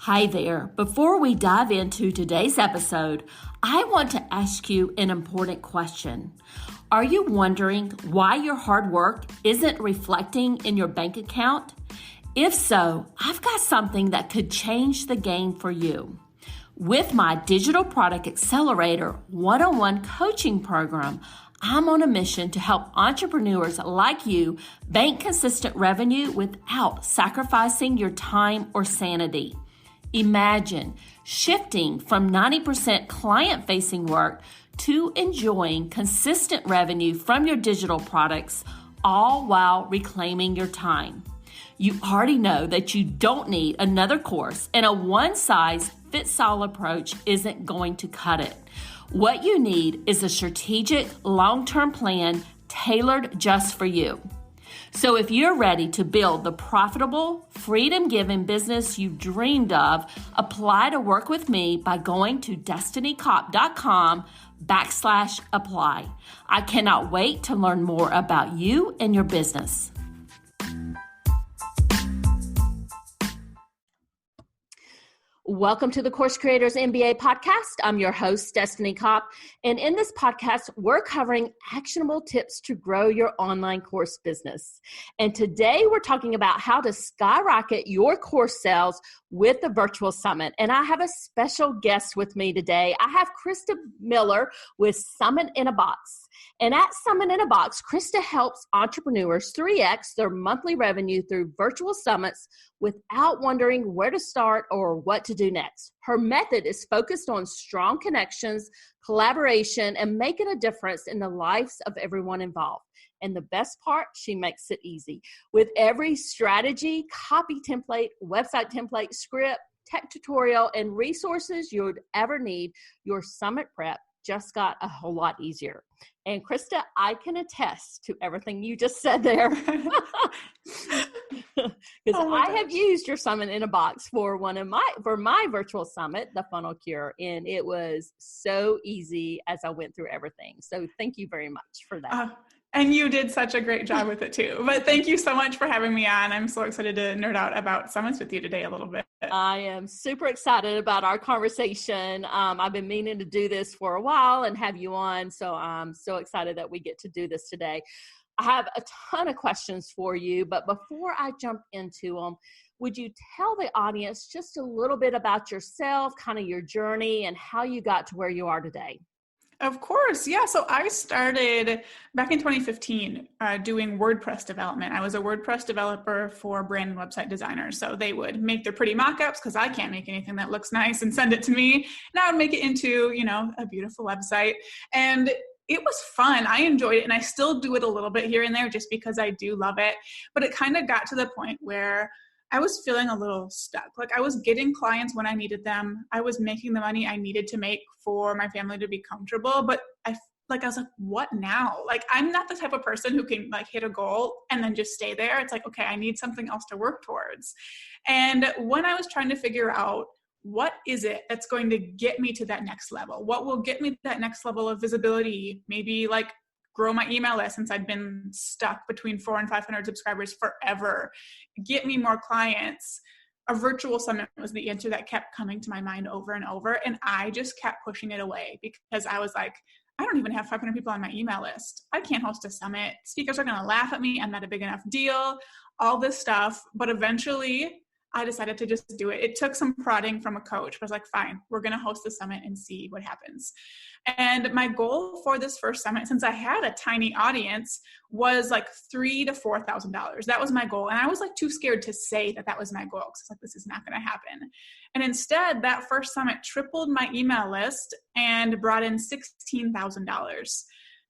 Hi there. Before we dive into today's episode, I want to ask you an important question. Are you wondering why your hard work isn't reflecting in your bank account? If so, I've got something that could change the game for you. With my Digital Product Accelerator one-on-one coaching program, I'm on a mission to help entrepreneurs like you bank consistent revenue without sacrificing your time or sanity. Imagine shifting from 90% client-facing work to enjoying consistent revenue from your digital products, all while reclaiming your time. You already know that you don't need another course, and a one-size-fits-all approach isn't going to cut it. What you need is a strategic, long-term plan tailored just for you. So if you're ready to build the profitable, freedom-giving business you've dreamed of, apply to work with me by going to destinycop.com/apply. I cannot wait to learn more about you and your business. Welcome to the Course Creators MBA podcast. I'm your host, Destiny Cop. And in this podcast, we're covering actionable tips to grow your online course business. And today we're talking about how to skyrocket your course sales with the virtual summit. And I have a special guest with me today. I have Krista Miller with Summit in a Box. And at Summit in a Box, Krista helps entrepreneurs 3x their monthly revenue through virtual summits without wondering where to start or what to do next. Her method is focused on strong connections, collaboration, and making a difference in the lives of everyone involved. And the best part, she makes it easy. With every strategy, copy template, website template, script, tech tutorial, and resources you'd ever need, your summit prep just got a whole lot easier. And Krista, I can attest to everything you just said there. Because I have used your Summit in a Box for my virtual summit, the Funnel Cure, and it was so easy as I went through everything. So thank you very much for that. And you did such a great job with it too. But thank you so much for having me on. I'm so excited to nerd out about summits with you today a little bit. I am super excited about our conversation. I've been meaning to do this for a while and have you on. So I'm so excited that we get to do this today. I have a ton of questions for you, but before I jump into them, would you tell the audience just a little bit about yourself, kind of your journey and how you got to where you are today? Of course. Yeah. So I started back in 2015 doing WordPress development. I was a WordPress developer for brand and website designers. So they would make their pretty mock-ups because I can't make anything that looks nice and send it to me. And I would make it into, a beautiful website. And it was fun. I enjoyed it. And I still do it a little bit here and there just because I do love it. But it kind of got to the point where I was feeling a little stuck. Like I was getting clients when I needed them. I was making the money I needed to make for my family to be comfortable. But I was like, what now? Like, I'm not the type of person who can hit a goal and then just stay there. It's like, okay, I need something else to work towards. And when I was trying to figure out what is it that's going to get me to that next level, what will get me to that next level of visibility, maybe grow my email list since I'd been stuck between 400 and 500 subscribers forever, get me more clients. A virtual summit was the answer that kept coming to my mind over and over. And I just kept pushing it away because I was like, I don't even have 500 people on my email list. I can't host a summit. Speakers are going to laugh at me. I'm not a big enough deal, all this stuff. But eventually I decided to just do it. It took some prodding from a coach, but I was like, fine, we're going to host the summit and see what happens. And my goal for this first summit, since I had a tiny audience, was $3,000 to $4,000. That was my goal. And I was too scared to say that was my goal. Cause I was like, this is not going to happen. And instead that first summit tripled my email list and brought in $16,000. And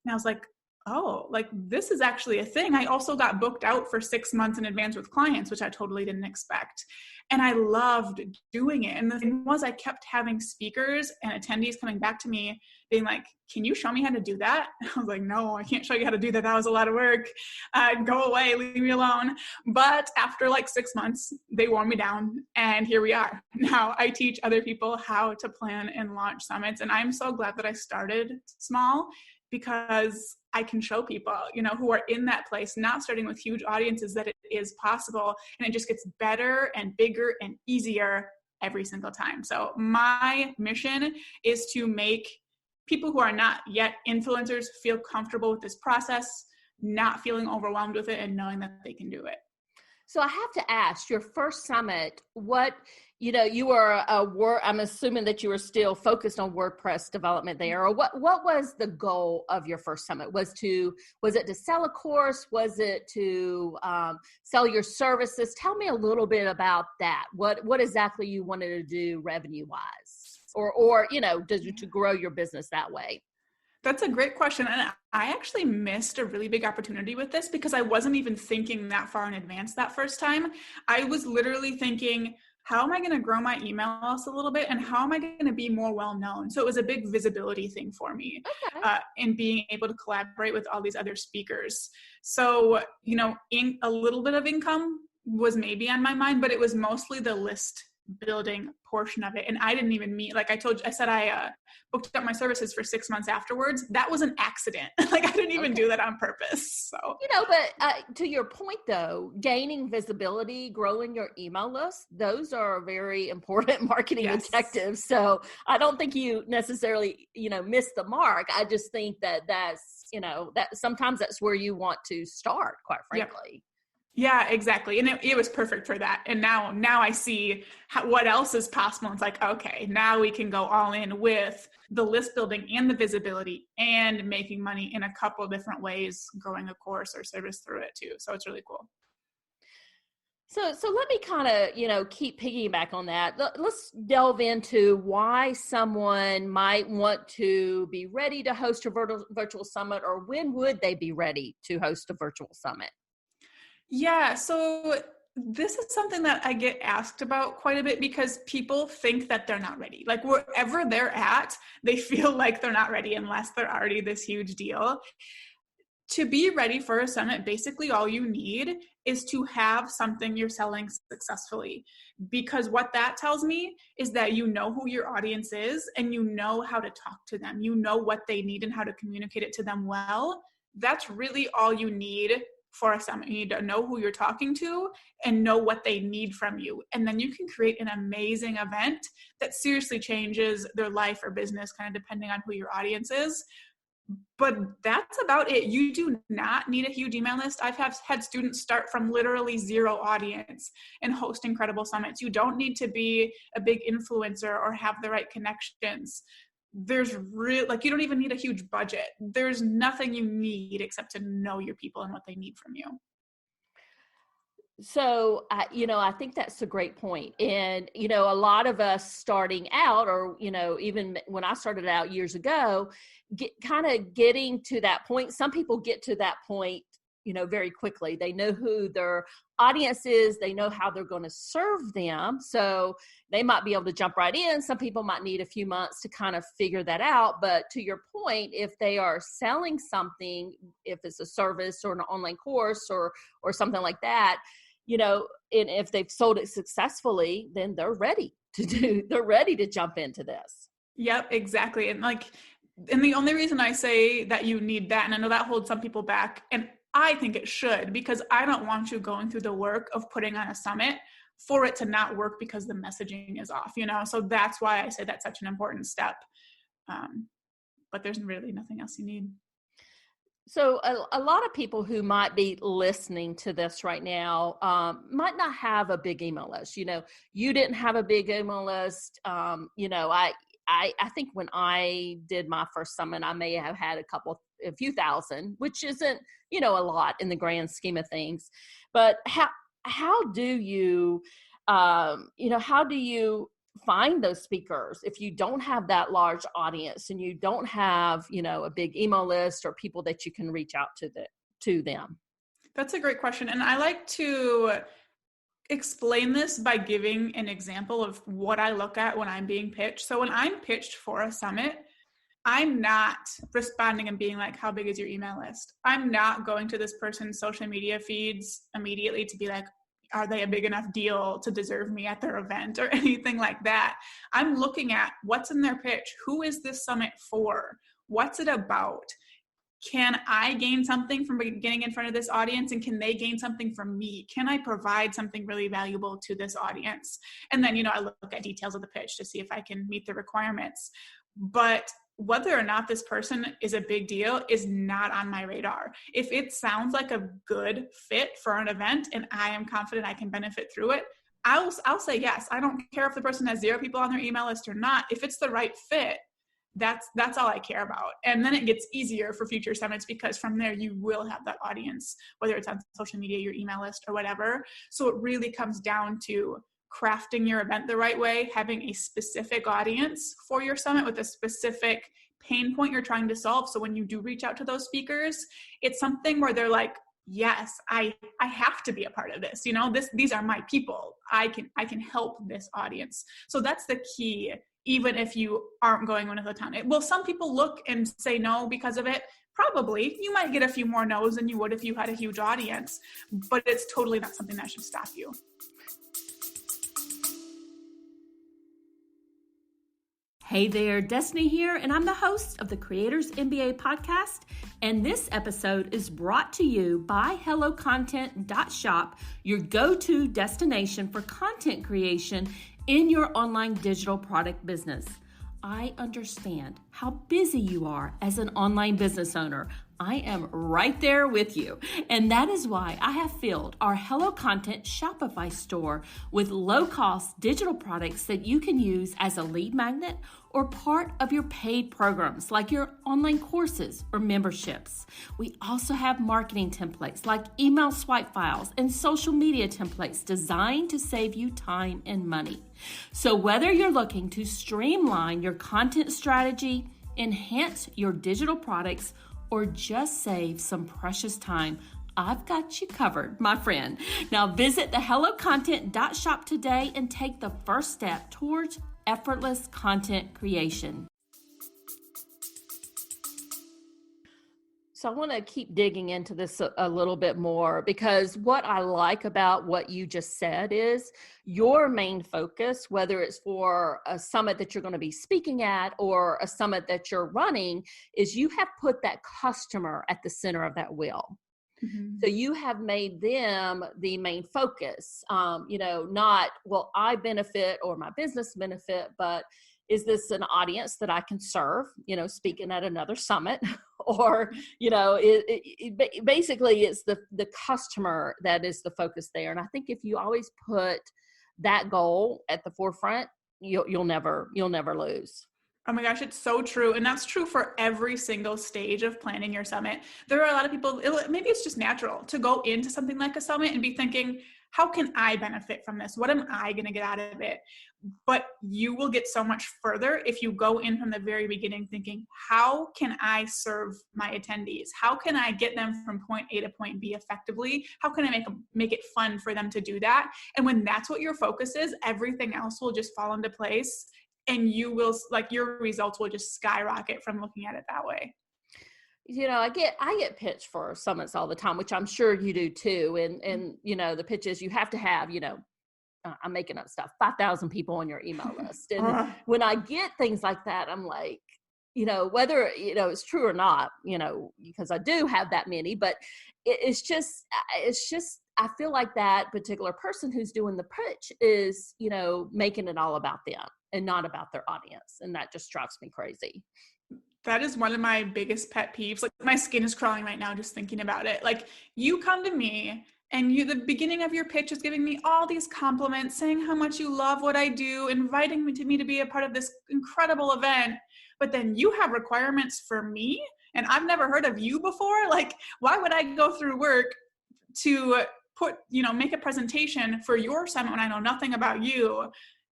I was like, oh, this is actually a thing. I also got booked out for 6 months in advance with clients, which I totally didn't expect. And I loved doing it. And the thing was, I kept having speakers and attendees coming back to me being like, can you show me how to do that? I was like, no, I can't show you how to do that. That was a lot of work. Go away, leave me alone. But after 6 months, they wore me down and here we are. Now I teach other people how to plan and launch summits. And I'm so glad that I started small because I can show people, who are in that place, not starting with huge audiences, that it is possible. And it just gets better and bigger and easier every single time. So my mission is to make people who are not yet influencers feel comfortable with this process, not feeling overwhelmed with it, and knowing that they can do it. So I have to ask, your first summit, you were I'm assuming that you were still focused on WordPress development there, or what was the goal of your first summit? Was it to sell a course? Was it to sell your services? Tell me a little bit about that. What exactly you wanted to do revenue wise, or to grow your business that way? That's a great question. And I actually missed a really big opportunity with this because I wasn't even thinking that far in advance that first time. I was literally thinking, how am I going to grow my email list a little bit? And how am I going to be more well-known? So it was a big visibility thing for me, in being able to collaborate with all these other speakers. So, in a little bit of income was maybe on my mind, but it was mostly the list building portion of it. And I didn't even meet, like I said, I booked up my services for 6 months afterwards. That was an accident. Like I didn't even do that on purpose. So, but to your point though, gaining visibility, growing your email list, those are very important marketing objectives. So I don't think you necessarily, missed the mark. I just think that's that sometimes that's where you want to start, quite frankly. Yep. Yeah, exactly. And it was perfect for that. And now I see what else is possible. It's like, okay, now we can go all in with the list building and the visibility and making money in a couple different ways, growing a course or service through it too. So it's really cool. So let me kind of, keep piggyback on that. Let's delve into why someone might want to be ready to host a virtual summit, or when would they be ready to host a virtual summit? Yeah, so this is something that I get asked about quite a bit because people think that they're not ready. Like wherever they're at, they feel like they're not ready unless they're already this huge deal. To be ready for a summit, basically all you need is to have something you're selling successfully. Because what that tells me is that you know who your audience is and you know how to talk to them. You know what they need and how to communicate it to them well. That's really all you need for a summit. You need to know who you're talking to and know what they need from you. And then you can create an amazing event that seriously changes their life or business, kind of depending on who your audience is. But that's about it. You do not need a huge email list. I've had students start from literally zero audience and host incredible summits. You don't need to be a big influencer or have the right connections. There's you don't even need a huge budget. There's nothing you need except to know your people and what they need from you. So, I think that's a great point. And, a lot of us starting out, or, even when I started out years ago, getting to that point, some people get to that point, very quickly. They know who their audience is. They know how they're going to serve them. So they might be able to jump right in. Some people might need a few months to kind of figure that out. But to your point, if they are selling something, if it's a service or an online course or something like that, and if they've sold it successfully, then they're ready to jump into this. Yep, exactly. And the only reason I say that you need that, and I know that holds some people back, and I think it should, because I don't want you going through the work of putting on a summit for it to not work because the messaging is off, so that's why I say that's such an important step. But there's really nothing else you need. So a lot of people who might be listening to this right now might not have a big email list. You didn't have a big email list. I think when I did my first summit, I may have had a few thousand, which isn't, a lot in the grand scheme of things. But how do you, how do you find those speakers if you don't have that large audience and you don't have, a big email list or people that you can reach out to them? That's a great question. And I like to explain this by giving an example of what I look at when I'm being pitched. So when I'm pitched for a summit, I'm not responding and being like, how big is your email list? I'm not going to this person's social media feeds immediately to be like, are they a big enough deal to deserve me at their event or anything like that? I'm looking at what's in their pitch. Who is this summit for? What's it about? can I gain something from getting in front of this audience, and can they gain something from me? Can I provide something really valuable to this audience? And then, I look at details of the pitch to see if I can meet the requirements. But whether or not this person is a big deal is not on my radar. If it sounds like a good fit for an event and I am confident I can benefit through it, I'll say yes. I don't care if the person has 0 people on their email list or not. If it's the right fit, that's all I care about. And then it gets easier for future summits, because from there you will have that audience, whether it's on social media, your email list, or whatever. So it really comes down to crafting your event the right way, having a specific audience for your summit with a specific pain point you're trying to solve. So when you do reach out to those speakers, it's something where they're like, yes, I have to be a part of this. These are my people. I can help this audience. So that's the key. Even if you aren't going one of the time. Will some people look and say no because of it? Probably. You might get a few more no's than you would if you had a huge audience, but it's totally not something that should stop you. Hey there, Destiny here, and I'm the host of the Creators MBA podcast. And this episode is brought to you by HelloContent.shop, your go-to destination for content creation in your online digital product business. I understand how busy you are as an online business owner. I am right there with you. And that is why I have filled our Hello Content Shopify store with low-cost digital products that you can use as a lead magnet or part of your paid programs like your online courses or memberships. We also have marketing templates like email swipe files and social media templates designed to save you time and money. So whether you're looking to streamline your content strategy, enhance your digital products, or just save some precious time, I've got you covered, my friend. Now visit the HelloContent.shop today and take the first step towards effortless content creation. So I want to keep digging into this a little bit more, because what I like about what you just said is your main focus, whether it's for a summit that you're going to be speaking at or a summit that you're running, is you have put that customer at the center of that wheel. Mm-hmm. So you have made them the main focus, not, well, I benefit or my business benefit, but is this an audience that I can serve, speaking at another summit? Or, basically it's the customer that is the focus there. And I think if you always put that goal at the forefront, you'll never lose. Oh my gosh, it's so true. And that's true for every single stage of planning your summit. There are a lot of people, maybe it's just natural to go into something like a summit and be thinking, how can I benefit from this? What am I going to get out of it? But you will get so much further if you go in from the very beginning thinking, how can I serve my attendees? How can I get them from point A to point B effectively? How can I make it fun for them to do that? And when that's what your focus is, everything else will just fall into place, and you will, your results will just skyrocket from looking at it that way. I get pitched for summits all the time, which I'm sure you do too. And the pitch is you have to have, I'm making up stuff, 5,000 people on your email list. And when I get things like that, I'm like, whether, it's true or not, because I do have that many, but it's just, I feel like that particular person who's doing the pitch is, making it all about them and not about their audience. And that just drives me crazy. That is one of my biggest pet peeves. My skin is crawling right now just thinking about it. You come to me and the beginning of your pitch is giving me all these compliments, saying how much you love what I do, inviting me to be a part of this incredible event. But then you have requirements for me, and I've never heard of you before. Why would I go through work to make a presentation for your summit when I know nothing about you,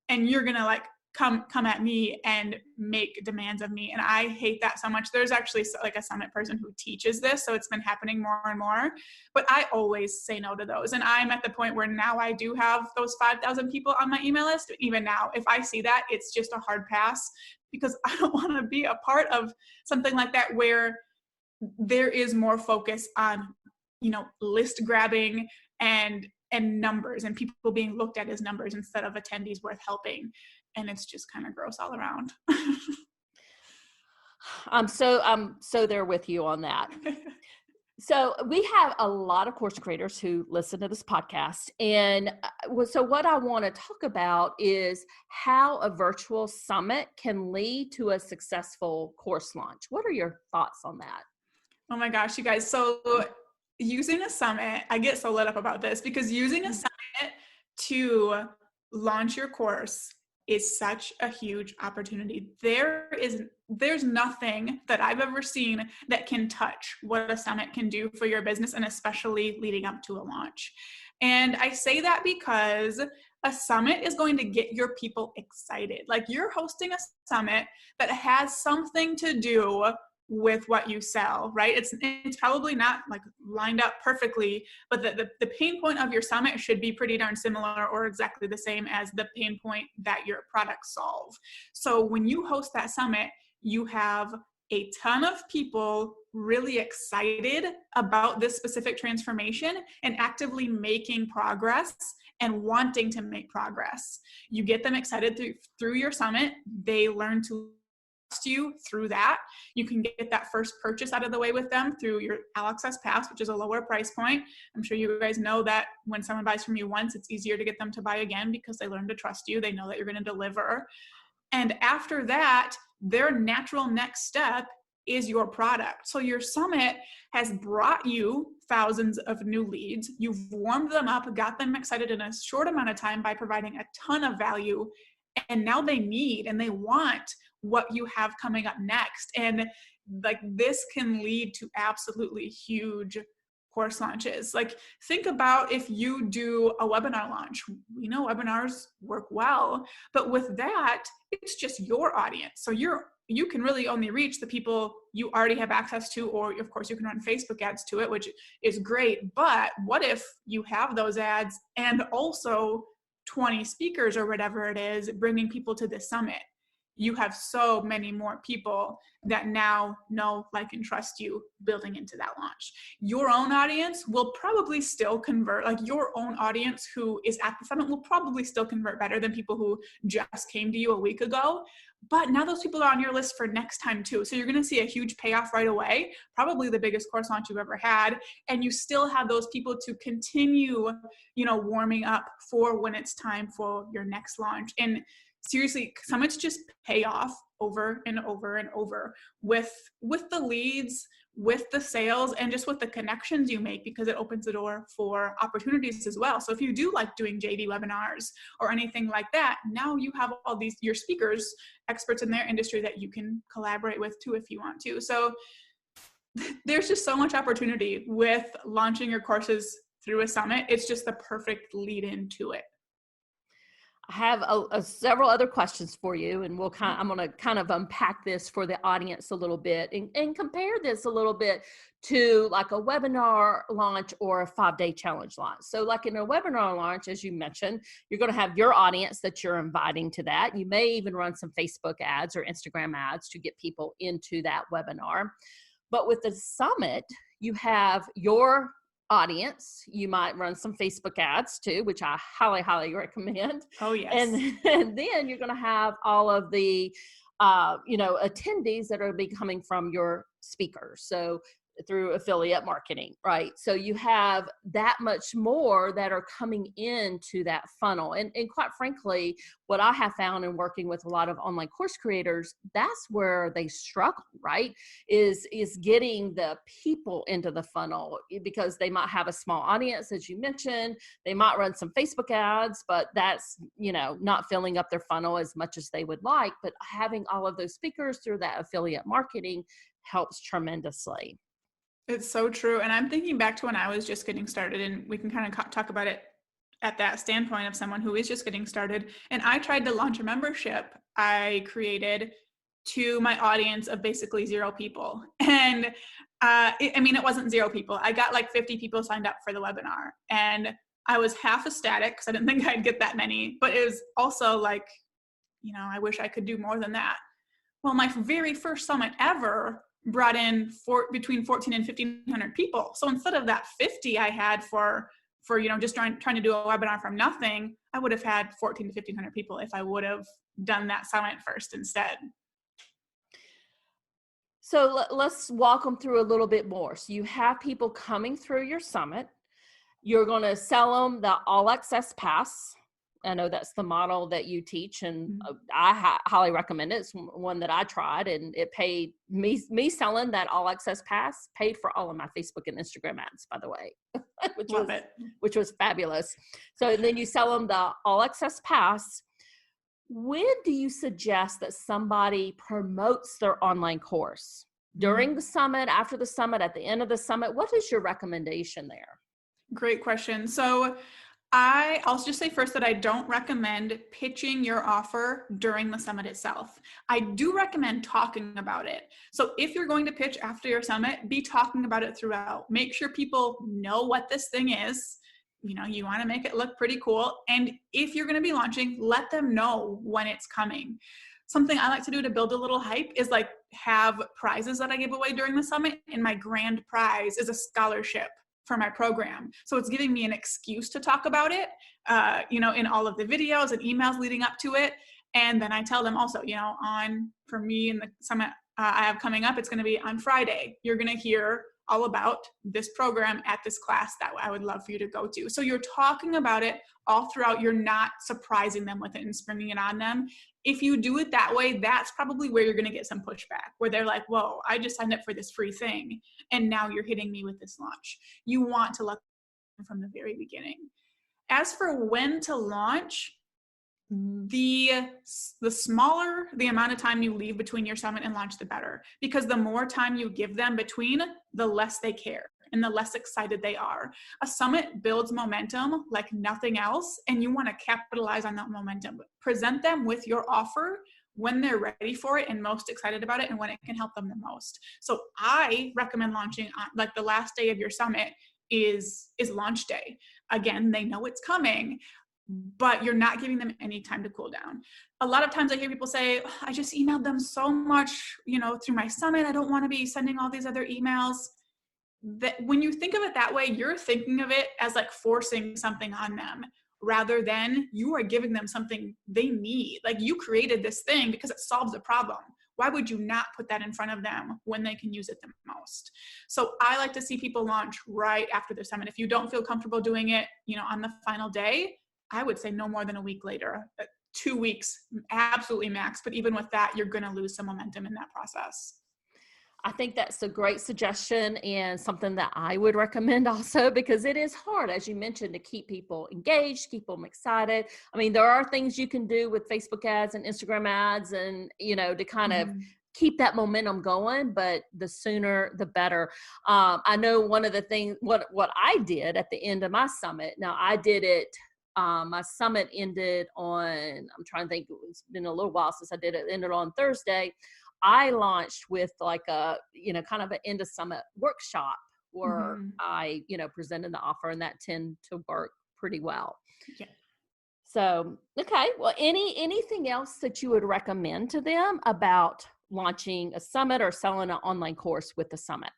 and you're going to come at me and make demands of me? And I hate that so much. There's actually a summit person who teaches this, so it's been happening more and more, but I always say no to those. And I'm at the point where now I do have those 5,000 people on my email list. Even now, if I see that, it's just a hard pass, because I don't want to be a part of something like that where there is more focus on, list grabbing and numbers, and people being looked at as numbers instead of attendees worth helping. And it's just kind of gross all around. I'm so there with you on that. So we have a lot of course creators who listen to this podcast. And so what I want to talk about is how a virtual summit can lead to a successful course launch. What are your thoughts on that? Oh my gosh, you guys. So using a summit, I get so lit up about this because using a summit to launch your course is such a huge opportunity. There's nothing that I've ever seen that can touch what a summit can do for your business, and especially leading up to a launch. And I say that because a summit is going to get your people excited. Like, you're hosting a summit that has something to do with what you sell, right? It's probably not like lined up perfectly, but the pain point of your summit should be pretty darn similar or exactly the same as the pain point that your products solve. So when you host that summit, you have a ton of people really excited about this specific transformation and actively making progress and wanting to make progress. You get them excited through your summit. They learn to you through that. You can get that first purchase out of the way with them through your All Access Pass, which is a lower price point. I'm sure you guys know that when someone buys from you once, it's easier to get them to buy again because they learn to trust you. They know that you're going to deliver. And after that, their natural next step is your product. So your summit has brought you thousands of new leads. You've warmed them up, got them excited in a short amount of time by providing a ton of value. And now they need and they want what you have coming up next. And like, this can lead to absolutely huge course launches. Like, think about if you do a webinar launch. We know webinars work well, but with that, it's just your audience. So you can really only reach the people you already have access to, or of course you can run Facebook ads to it, which is great. But what if you have those ads and also 20 speakers or whatever it is bringing people to this summit? You have so many more people that now know, like, and trust you building into that launch. Your own audience will probably still convert. Like, your own audience who is at the summit will probably still convert better than people who just came to you a week ago. But now those people are on your list for next time too. So you're going to see a huge payoff right away, probably the biggest course launch you've ever had. And you still have those people to continue, warming up for when it's time for your next launch. And seriously, summits just pay off over and over and over with the leads, with the sales, and just with the connections you make, because it opens the door for opportunities as well. So if you do like doing JV webinars or anything like that, now you have all these, your speakers, experts in their industry that you can collaborate with too if you want to. So there's just so much opportunity with launching your courses through a summit. It's just the perfect lead into it. I have several other questions for you, and I'm going to kind of unpack this for the audience a little bit and compare this a little bit to like a webinar launch or a 5-day challenge launch. So like in a webinar launch, as you mentioned, you're going to have your audience that you're inviting to that. You may even run some Facebook ads or Instagram ads to get people into that webinar. But with the summit, you have your audience. You might run some Facebook ads too, which I highly, highly recommend. Oh, yes. And then you're going to have all of the, attendees that are coming from your speakers. So through affiliate marketing, right? So you have that much more that are coming into that funnel. And quite frankly, what I have found in working with a lot of online course creators, that's where they struggle, right? Is getting the people into the funnel, because they might have a small audience, as you mentioned. They might run some Facebook ads, but that's, not filling up their funnel as much as they would like. But having all of those speakers through that affiliate marketing helps tremendously. It's so true. And I'm thinking back to when I was just getting started, and we can kind of talk about it at that standpoint of someone who is just getting started. And I tried to launch a membership I created to my audience of basically 0 people. And it wasn't 0 people. I got like 50 people signed up for the webinar, and I was half ecstatic because I didn't think I'd get that many, but it was also like, I wish I could do more than that. Well, my very first summit ever brought in between 14 and 1,500 people. So instead of that 50 I had for just trying to do a webinar from nothing, I would have had 14 to 1,500 people if I would have done that summit first instead. So let's walk them through a little bit more. So you have people coming through your summit. You're going to sell them the all access pass. I know that's the model that you teach, and I highly recommend it. It's one that I tried, and it paid me selling that all access pass paid for all of my Facebook and Instagram ads, by the way, which was fabulous. So then you sell them the all access pass. When do you suggest that somebody promotes their online course? During the summit, after the summit, at the end of the summit? What is your recommendation there? Great question. So I'll just say first that I don't recommend pitching your offer during the summit itself. I do recommend talking about it. So if you're going to pitch after your summit, be talking about it throughout. Make sure people know what this thing is. You know, you want to make it look pretty cool. And if you're going to be launching, let them know when it's coming. Something I like to do to build a little hype is like have prizes that I give away during the summit. And my grand prize is a scholarship for my program. So it's giving me an excuse to talk about it, in all of the videos and emails leading up to it. And then I tell them also, for me in the summit I have coming up, it's going to be on Friday. You're going to hear all about this program at this class that I would love for you to go to. So you're talking about it all throughout. You're not surprising them with it and springing it on them. If you do it that way, that's probably where you're going to get some pushback, where they're like, whoa, I just signed up for this free thing, and now you're hitting me with this launch. You want to let them from the very beginning. As for when to launch, the smaller the amount of time you leave between your summit and launch, the better. Because the more time you give them between, the less they care and the less excited they are. A summit builds momentum like nothing else, and you want to capitalize on that momentum. Present them with your offer when they're ready for it and most excited about it and when it can help them the most. So I recommend launching on like the last day of your summit is launch day. Again, they know it's coming, but you're not giving them any time to cool down. A lot of times I hear people say, I just emailed them so much, through my summit. I don't want to be sending all these other emails. That when you think of it that way, you're thinking of it as like forcing something on them rather than you are giving them something they need. Like you created this thing because it solves a problem. Why would you not put that in front of them when they can use it the most? So I like to see people launch right after their summit. If you don't feel comfortable doing it, on the final day, I would say no more than a week later, 2 weeks, absolutely max. But even with that, you're going to lose some momentum in that process. I think that's a great suggestion and something that I would recommend also, because it is hard, as you mentioned, to keep people engaged, keep them excited. I mean, there are things you can do with Facebook ads and Instagram ads and, to kind of keep that momentum going, but the sooner the better. I know one of the things, what I did at the end of my summit, now I did it, my summit ended on, I'm trying to think, it's been a little while since I did it, ended on Thursday. I launched with like a, kind of an end of summit workshop where I, presented the offer, and that tended to work pretty well. Yeah. So, okay. Well, anything else that you would recommend to them about launching a summit or selling an online course with the summit?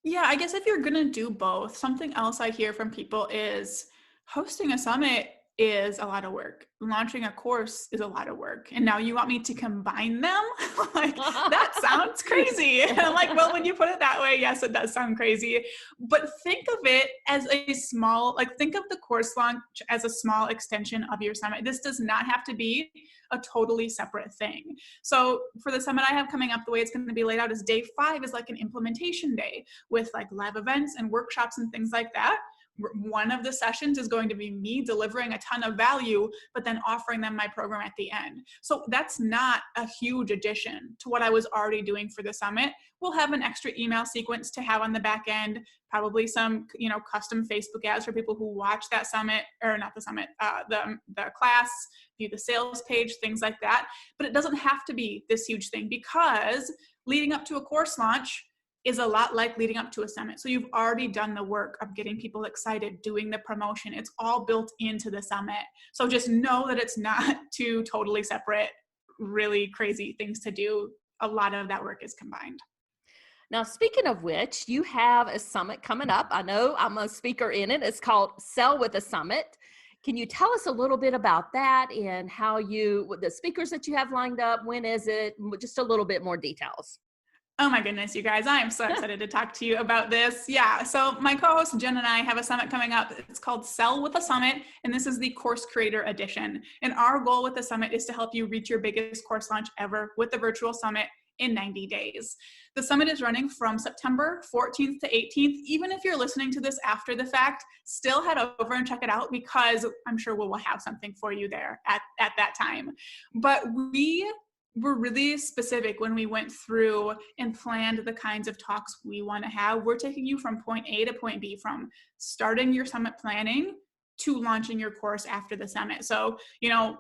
Yeah, I guess if you're going to do both, something else I hear from people is hosting a summit is a lot of work. Launching a course is a lot of work. And now you want me to combine them? Like, that sounds crazy. And I'm like, well, when you put it that way, yes, it does sound crazy. But think of it as a small, think of the course launch as a small extension of your summit. This does not have to be a totally separate thing. So for the summit I have coming up, the way it's going to be laid out is day 5 is like an implementation day with like live events and workshops and things like that. One of the sessions is going to be me delivering a ton of value, but then offering them my program at the end. So that's not a huge addition to what I was already doing for the summit. We'll have an extra email sequence to have on the back end, probably some, custom Facebook ads for people who watch that summit, or not the summit, the class, view the sales page, things like that. But it doesn't have to be this huge thing, because leading up to a course launch is a lot like leading up to a summit. So you've already done the work of getting people excited, doing the promotion. It's all built into the summit. So just know that it's not two totally separate, really crazy things to do. A lot of that work is combined. Now, speaking of which, you have a summit coming up. I know I'm a speaker in it. It's called Sell with a Summit. Can you tell us a little bit about that and how the speakers that you have lined up, when is it, just a little bit more details? Oh my goodness, you guys, I am so excited to talk to you about this. Yeah, so my co-host Jen and I have a summit coming up. It's called Sell with a Summit, and this is the Course Creator Edition. And our goal with the summit is to help you reach your biggest course launch ever with the virtual summit in 90 days. The summit is running from September 14th to 18th. Even if you're listening to this after the fact, still head over and check it out because I'm sure we will have something for you there at that time. But we're really specific when we went through and planned the kinds of talks we want to have. We're taking you from point A to point B, from starting your summit planning to launching your course after the summit. So,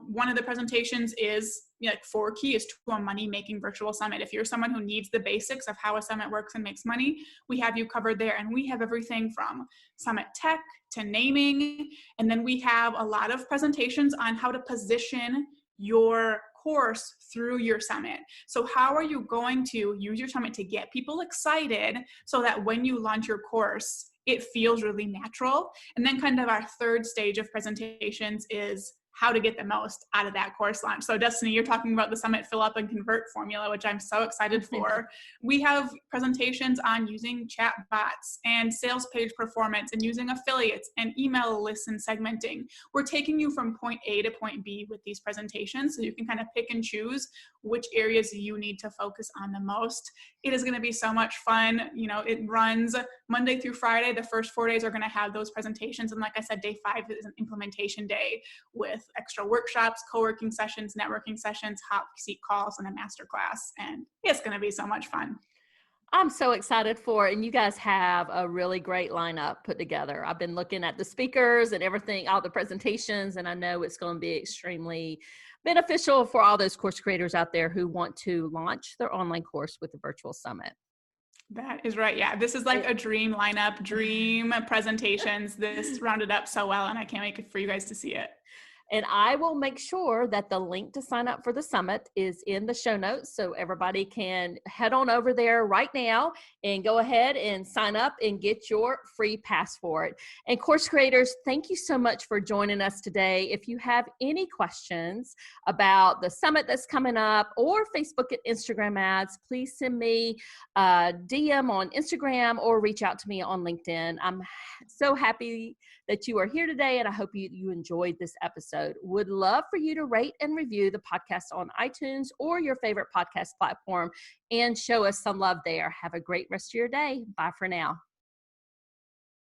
one of the presentations is 4 keys to a money-making virtual summit. If you're someone who needs the basics of how a summit works and makes money, we have you covered there. And we have everything from summit tech to naming. And then we have a lot of presentations on how to position your course through your summit. So how are you going to use your summit to get people excited so that when you launch your course, it feels really natural? And then kind of our third stage of presentations is how to get the most out of that course launch. So Destiny, you're talking about the Summit Fill Up and Convert formula, which I'm so excited for. We have presentations on using chat bots and sales page performance and using affiliates and email lists and segmenting. We're taking you from point A to point B with these presentations so you can kind of pick and choose which areas you need to focus on the most. It is going to be so much fun. It runs Monday through Friday. The first 4 days are going to have those presentations. And like I said, day 5 is an implementation day with extra workshops, co-working sessions, networking sessions, hot seat calls, and a masterclass. And it's going to be so much fun. I'm so excited for it. And you guys have a really great lineup put together. I've been looking at the speakers and everything, all the presentations, and I know it's going to be extremely beneficial for all those course creators out there who want to launch their online course with the virtual summit. That is right. Yeah, this is like a dream lineup, dream presentations. This rounded up so well, and I can't wait for you guys to see it. And I will make sure that the link to sign up for the summit is in the show notes so everybody can head on over there right now and go ahead and sign up and get your free pass for it. And course creators, thank you so much for joining us today. If you have any questions about the summit that's coming up or Facebook and Instagram ads, please send me a DM on Instagram or reach out to me on LinkedIn. I'm so happy that you are here today, and I hope you enjoyed this episode. Would love for you to rate and review the podcast on iTunes or your favorite podcast platform and show us some love there. Have a great rest of your day. Bye for now.